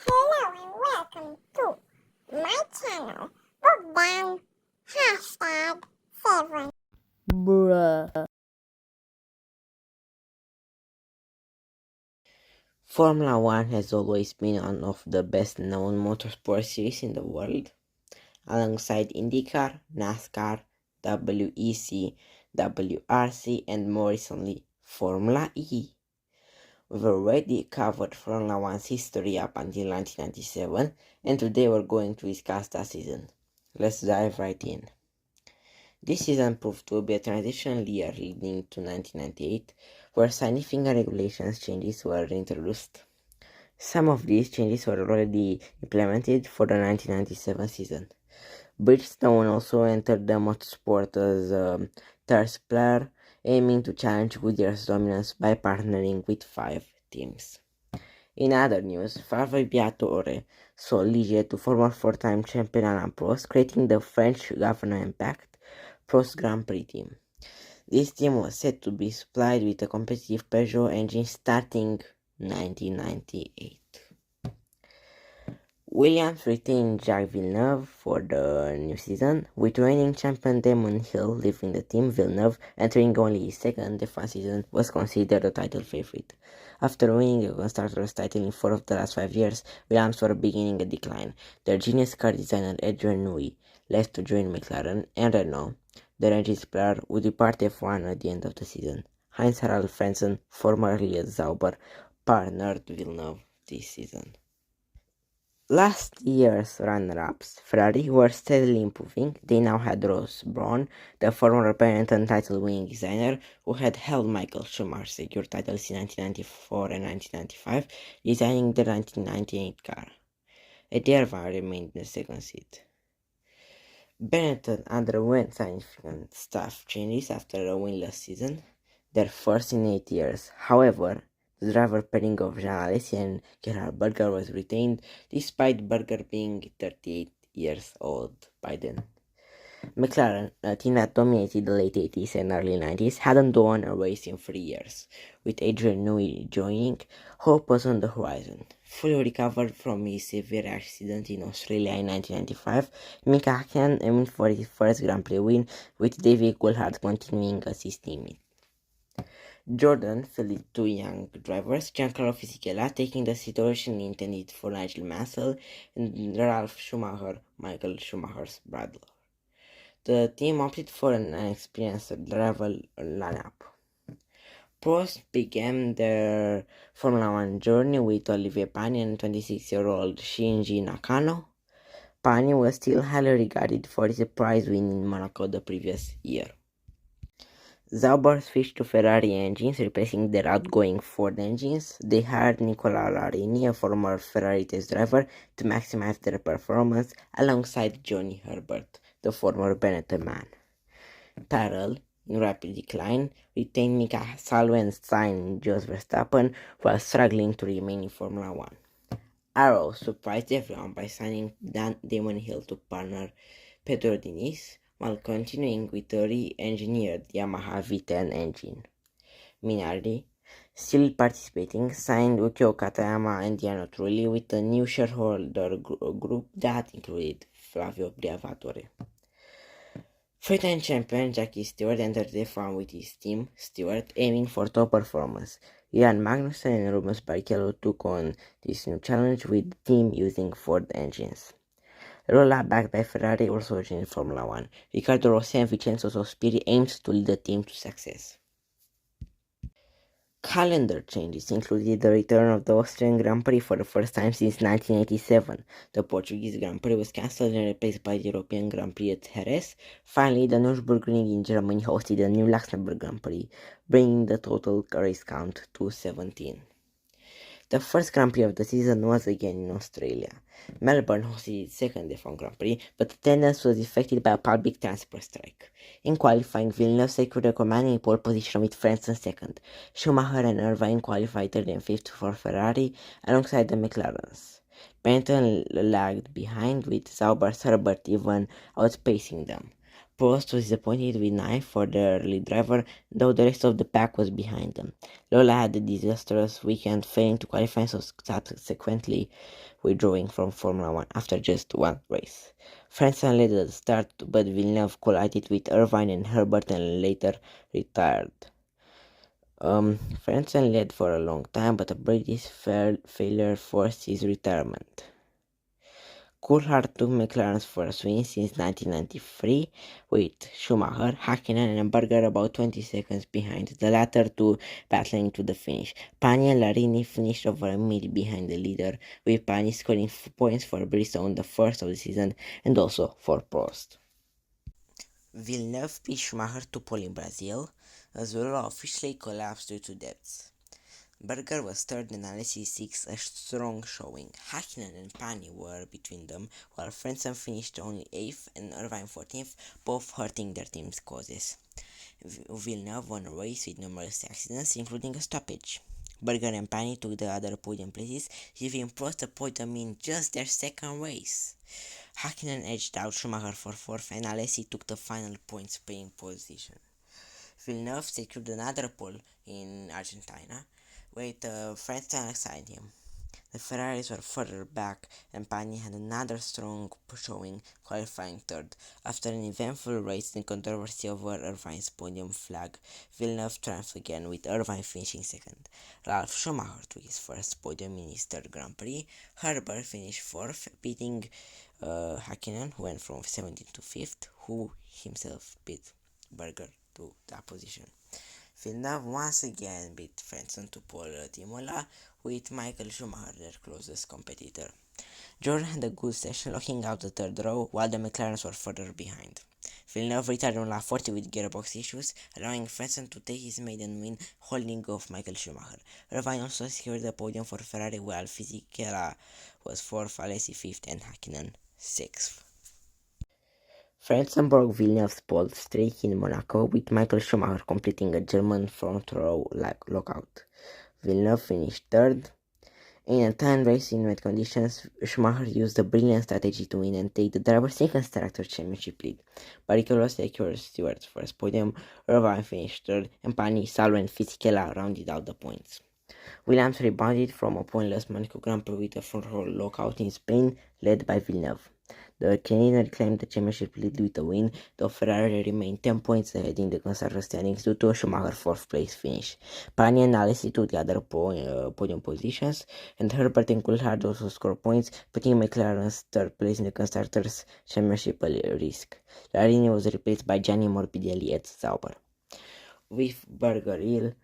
Hello and welcome to my channel. Bogdan #7. Bruh. Formula One has always been one of the best known motorsport series in the world, alongside IndyCar, NASCAR, WEC, WRC, and more recently, Formula E. We've already covered Formula One's history up until 1997, and today we're going to discuss that season. Let's dive right in. This season proved to be a transitional year leading to 1998, where significant regulations changes were introduced. Some of these changes were already implemented for the 1997 season. Bridgestone also entered the motorsport as a third player, aiming to challenge Goodyear's dominance by partnering with 5 teams. In other news, Fabio Briatore sold Ligier to former four-time champion Alain Prost, creating the French government-backed Prost Grand Prix team. This team was set to be supplied with a competitive Peugeot engine starting 1998. Williams retained Jacques Villeneuve for the new season, with reigning champion Damon Hill leaving the team. Villeneuve, entering only his second F1 season, was considered a title favorite. After winning a constructors title in 4 of the last 5 years, Williams were beginning a decline. Their genius car designer Adrian Newey left to join McLaren and Renault. The engine's player would depart F1 at the end of the season. Heinz-Harald Frentzen, formerly at Sauber, partnered Villeneuve this season. Last year's runner-ups, Ferrari, were steadily improving. They now had Ross Brawn, the former Benetton title-winning designer who had helped Michael Schumacher secure titles in 1994 and 1995, designing the 1998 car. Ederva remained in the second seat. Benetton underwent significant staff changes after a winless season, their first in 8 years. However, the driver pairing of Jean Alesi and Gerhard Berger was retained, despite Berger being 38 years old by then. McLaren, a team that dominated the late 80s and early 90s, hadn't won a race in 3 years. With Adrian Newey joining, hope was on the horizon. Fully recovered from his severe accident in Australia in 1995, Mika Hakkinen aimed for his first Grand Prix win, with David Coulthard continuing as his teammate. Jordan fielded 2 young drivers, Giancarlo Fisichella taking the seat originally intended for Nigel Mansell, and Ralf Schumacher, Michael Schumacher's brother. The team opted for an inexperienced driver lineup. Prost began their Formula One journey with Olivier Panis and 26-year-old Shinji Nakano. Panis was still highly regarded for his prize win in Monaco the previous year. Sauber switched to Ferrari engines, replacing their outgoing Ford engines. They hired Nicola Larini, a former Ferrari test driver, to maximize their performance, alongside Johnny Herbert, the former Benetton man. Tyrrell, in rapid decline, retained Mika Salo and signed Jos Verstappen while struggling to remain in Formula One. Arrow surprised everyone by signing Damon Hill to partner Pedro Diniz, while continuing with the re-engineered Yamaha V10 engine. Minardi, still participating, signed Ukyo Katayama and Diano Trulli with a new shareholder group that included Flavio Briatore. Three-time champion Jackie Stewart entered the F1 with his team, Stewart, aiming for top performance. Jan Magnussen and Rubens Barrichello took on this new challenge, with the team using Ford engines. Rolla, backed by Ferrari, also joined Formula One. Riccardo Rossi and Vincenzo Sospiri aimed to lead the team to success. Calendar changes included the return of the Austrian Grand Prix for the first time since 1987. The Portuguese Grand Prix was cancelled and replaced by the European Grand Prix at Jerez. Finally, the Nürburgring in Germany hosted the new Luxembourg Grand Prix, bringing the total race count to 17. The first Grand Prix of the season was again in Australia. Melbourne hosted its second F1 Grand Prix, but attendance was affected by a public transport strike. In qualifying, Villeneuve secured a commanding pole position with Frentzen second. Schumacher and Irvine qualified third and fifth for Ferrari, alongside the McLarens. Benetton lagged behind, with Sauber's Herbert even outpacing them. Prost was disappointed with ninth for the lead driver, though the rest of the pack was behind them. Lola had a disastrous weekend, failing to qualify and subsequently withdrawing from Formula One after just one race. Frentzen led at the start, but Villeneuve collided with Irvine and Herbert and later retired. Frentzen led for a long time, but a British failure forced his retirement. Coulthard took McLaren's first win since 1993, with Schumacher, Hakkinen and Berger about 20 seconds behind, the latter two battling to the finish. Pani and Larini finished over a minute behind the leader, with Pani scoring points for Bridgestone, the first of the season, and also for Prost. Villeneuve beat Schumacher to pole in Brazil, as Lola officially collapsed due to debts. Berger was third and Alesi sixth, a strong showing. Hakkinen and Pani were between them, while Frentzen finished only 8th and Irvine 14th, both hurting their team's causes. Villeneuve won a race with numerous accidents, including a stoppage. Berger and Pani took the other podium places, giving Prost a podium in just their second race. Hakkinen edged out Schumacher for 4th, and Alesi took the final points paying position. Villeneuve secured another pole in Argentina, with Frentzen beside him. The Ferraris were further back, and Pani had another strong showing, qualifying third. After an eventful race and controversy over Irvine's podium flag, Villeneuve triumphed again, with Irvine finishing second. Ralf Schumacher took his first podium in his third Grand Prix. Herbert finished fourth, beating Hakkinen, who went from 17th to 5th, who himself beat Berger to that position. Villeneuve once again beat Frentzen to pole at Imola, with Michael Schumacher their closest competitor. Jordan had a good session, locking out the third row, while the McLarens were further behind. Villeneuve retired on lap 40 with gearbox issues, allowing Frentzen to take his maiden win, holding off Michael Schumacher. Irvine also secured the podium for Ferrari, while Fisichella was 4th, Alesi 5th, and Hakkinen 6th. Frentzen broke Villeneuve's pole streak in Monaco, with Michael Schumacher completing a German front row lockout. Villeneuve finished third. In a timed race in wet conditions, Schumacher used a brilliant strategy to win and take the Drivers' and Constructors' Championship lead. Barrichello secured Stewart's first podium, Irvine finished third, and Pani, Salo and Fisichella rounded out the points. Williams rebounded from a pointless Monaco Grand Prix with a front row lockout in Spain, led by Villeneuve. The Canadian reclaimed the championship lead with a win, though Ferrari remained 10 points ahead in the constructors' standings due to a Schumacher 4th place finish. Pani and Alesi took the other podium positions, and Herbert and Coulthard also scored points, putting McLaren's third place in the constructors' championship a risk. Larini was replaced by Gianni Morbidelli at Sauber. With Berger ill,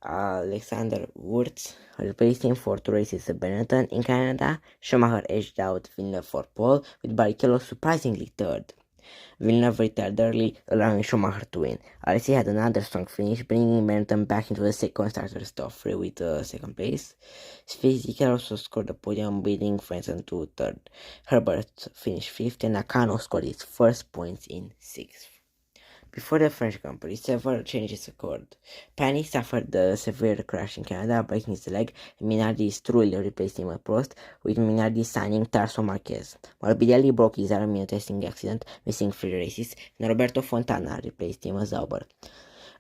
Alexander Wurz replaced him for 2 races at Benetton. In Canada, Schumacher edged out Villeneuve for pole, with Barrichello surprisingly third. Villeneuve retired early, allowing Schumacher to win. Alesi had another strong finish, bringing Benetton back into the constructors' top 3 with second place. Fisichella also scored the podium, beating Frentzen to third. Herbert finished 5th, and Nakano scored his first points in 6th. Before the French Grand Prix, several changes occurred. Pani suffered a severe crash in Canada, breaking his leg, and Minardi truly replaced him at Prost, with Minardi signing Tarso Marquez. Morbidelli broke his arm in a testing accident, missing 3 races, and Roberto Fontana replaced him at Sauber.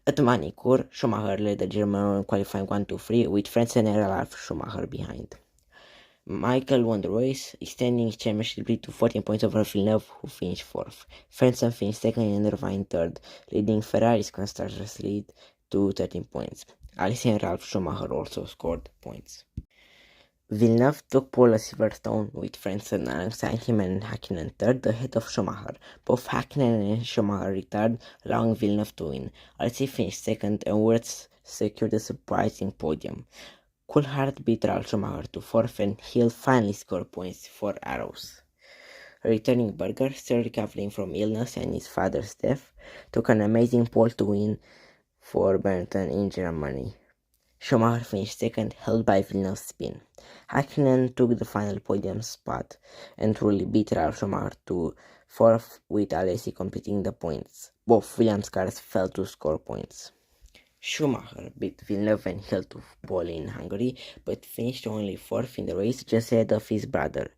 At Manicur, Schumacher led the German qualifying 1-2-3, with Frentzen and Ralf Schumacher behind. Michael won the race, extending his championship lead to 14 points over Villeneuve, who finished 4th. Frentzen finished 2nd and Irvine 3rd, leading Ferrari's constructors' lead to 13 points. Alesi and Ralf Schumacher also scored points. Villeneuve took pole at Silverstone, with Frentzen alongside him and Hakkinen 3rd, ahead of Schumacher. Both Hakkinen and Schumacher retired, allowing Villeneuve to win. Alesi finished 2nd, and Wurz secured a surprising podium. Coulthard beat Ralf Schumacher to 4th, and Hill finally scored points for Arrows. Returning Berger, still recovering from illness and his father's death, took an amazing pole to win for Benetton in Germany. Schumacher finished 2nd, held by Villeneuve's spin. Hakkinen took the final podium spot and truly beat Ralf Schumacher to 4th, with Alesi completing the points. Both Williams cars failed to score points. Schumacher beat Villeneuve and Hill to pole in Hungary, but finished only fourth in the race, just ahead of his brother.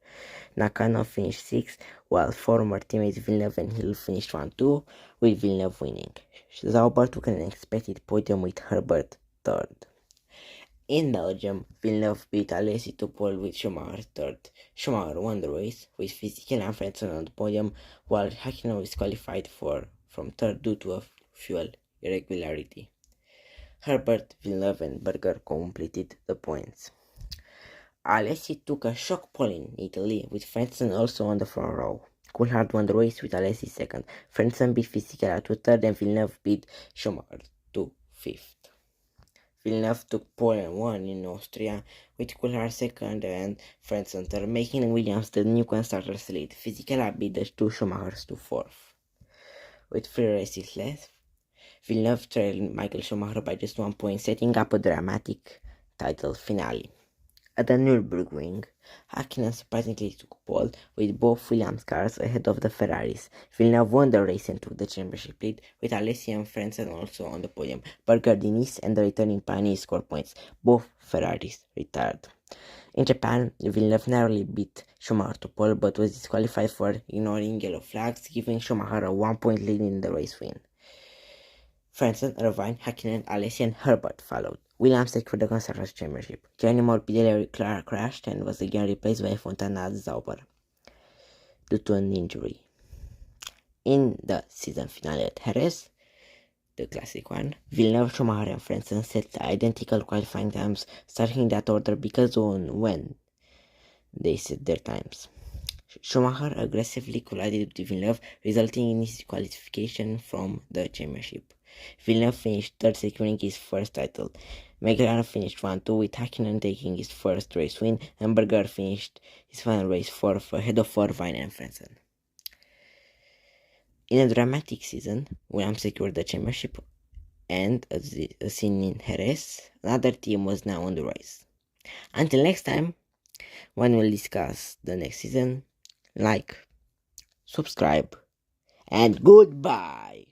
Nakano finished sixth, while former teammates Villeneuve and Hill finished 1-2, with Villeneuve winning. Sauber took an unexpected podium with Herbert third. In Belgium, Villeneuve beat Alesi to pole with Schumacher third. Schumacher won the race, with Fisichella and Frentzen on the podium, while Hakkinen was qualified from third due to a fuel irregularity. Herbert, Villeneuve and Berger completed the points. Alesi took a shock pole in Italy, with Frentzen also on the front row. Coulthard won the race with Alesi second. Frentzen beat Fisichella to third and Villeneuve beat Schumacher to fifth. Villeneuve took pole and won in Austria, with Coulthard second and Frentzen third, making Williams the new constructors lead. Fisichella beat the two Schumachers to fourth. With 3 races left, Villeneuve trailed Michael Schumacher by just 1 point, setting up a dramatic title finale. At the Nürburgring, Hakkinen surprisingly took pole, with both Williams cars ahead of the Ferraris. Villeneuve won the race and took the championship lead, with Alesi and Frentzen also on the podium. Berger, Diniz and the returning Pani scored points. Both Ferraris retired. In Japan, Villeneuve narrowly beat Schumacher to pole, but was disqualified for ignoring yellow flags, giving Schumacher a 1-point lead in the race win. Frentzen, Irvine, Hakkinen, Alesi and Herbert followed. Williams secured the Constructors' Championship. Gianni Morbidelli crashed and was again replaced by Fontana Sauber due to an injury. In the season finale at Jerez, the classic one, Villeneuve, Schumacher and Frentzen set identical qualifying times, starting in that order because on when they set their times. Schumacher aggressively collided with Villeneuve, resulting in his disqualification from the championship. Villeneuve finished third, securing his first title. McLaren finished 1-2, with Hakkinen taking his first race win, and Berger finished his final race fourth, ahead of Irvine and Frentzen. In a dramatic season, Williams secured the championship, and as seen in Jerez, another team was now on the rise. Until next time, when we'll discuss the next season, like, subscribe, and goodbye.